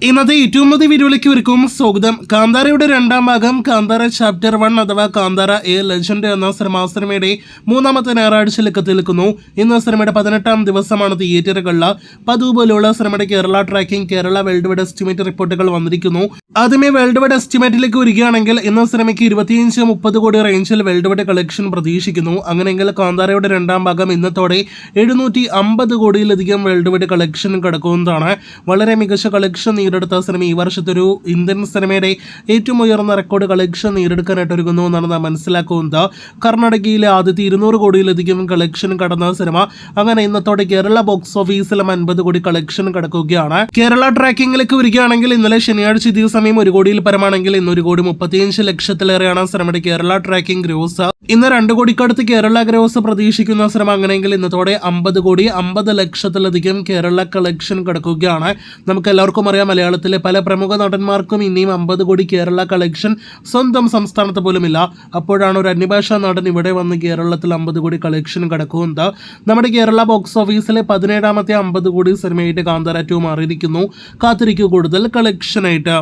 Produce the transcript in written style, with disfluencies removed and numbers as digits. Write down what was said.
ഇന്നത്തെ ഏറ്റവും പുതിയ വീഡിയോയിലേക്ക് ഒരുക്കും സ്വാഗതം. കാന്താരയുടെ രണ്ടാം ഭാഗം കാന്താര ചാപ്റ്റർ 1 അഥവാ കാന്താര എ ലെജൻഡ് എന്ന സിനിമയുടെ മൂന്നാമത്തെ ഞായറാഴ്ചയിലേക്ക് എത്തിയിരിക്കുന്നു. ഇന്ന് സിനിമയുടെ 18ാം ദിവസമാണ് തിയേറ്ററുകളിൽ. പതിവ് പോലെയുള്ള സിനിമയുടെ Kerala tracking, Kerala world wide estimate റിപ്പോർട്ടുകൾ വന്നിരിക്കുന്നു. ആദ്യമേ വേൾഡ് വൈഡ് എസ്റ്റിമേറ്റിലേക്ക് വരികയാണെങ്കിൽ ഇന്ന് സിനിമയ്ക്ക് 25-30 കോടി റേഞ്ചിൽ വേൾഡ് വൈഡ് കളക്ഷൻ പ്രതീക്ഷിക്കുന്നു. അങ്ങനെയെങ്കിൽ കാന്താരയുടെ രണ്ടാം ഭാഗം ഇന്നത്തോടെ 750 കോടിയിലധികം വേൾഡ് വൈഡ് കളക്ഷൻ കടക്കുന്നതാണ്. വളരെ മികച്ച കളക്ഷൻ നേടിയെടുത്ത സിനിമ ഈ വർഷത്തെ ഒരു ഇന്ത്യൻ സിനിമയുടെ ഏറ്റവും ഉയർന്ന റെക്കോർഡ് കളക്ഷൻ നേടിയെടുക്കാനായിട്ട് ഒരുങ്ങുന്നു എന്നാണ് നാം മനസ്സിലാക്കുന്നത്. കർണാടകയിലെ ആദ്യത്തെ 200 കോടിയിലധികം കളക്ഷൻ കടന്ന സിനിമ അങ്ങനെ ഇന്നത്തോടെ കേരള ബോക്സ് ഓഫീസിലും 50 കോടി കളക്ഷൻ കടക്കുകയാണ്. കേരള ട്രാക്കിംഗിലേക്ക് വരികയാണെങ്കിൽ ഇന്നലെ ശനിയാഴ്ച ഇതേ സമയം 1 കോടിയിൽ പരമാണെങ്കിൽ ഇന്ന് 1,35 ലക്ഷത്തിലേറെയാണ് സിനിമയുടെ കേരള ട്രാക്കിംഗ് ഗ്രോസ്. ഇന്ന് 2 കോടിക്കടുത്ത് കേരള ഗ്രോസ് പ്രതീക്ഷിക്കുന്ന സിനിമ അങ്ങനെയെങ്കിൽ ഇന്നത്തോടെ 50 കോടി 50 ലക്ഷത്തിലധികം കേരള കളക്ഷൻ കടക്കുകയാണ്. നമുക്ക് എല്ലാവർക്കും അറിയാം, മലയാളത്തിലെ പല പ്രമുഖ നടന്മാർക്കും ഇനിയും 50 കോടി കേരള കളക്ഷൻ സ്വന്തം സംസ്ഥാനത്ത് പോലുമില്ല. അപ്പോഴാണ് ഒരു അന്യഭാഷാ നടൻ ഇവിടെ വന്ന് കേരളത്തിൽ 50 കോടി കളക്ഷൻ കടക്കുന്നത്. നമ്മുടെ കേരള ബോക്സ് ഓഫീസിലെ 17ാമത്തെ 50 കോടി സിനിമയായിട്ട് കാന്താര 2 മാറിയിരിക്കുന്നു. കാത്തിരിക്കൂ കൂടുതൽ കളക്ഷനായിട്ട്.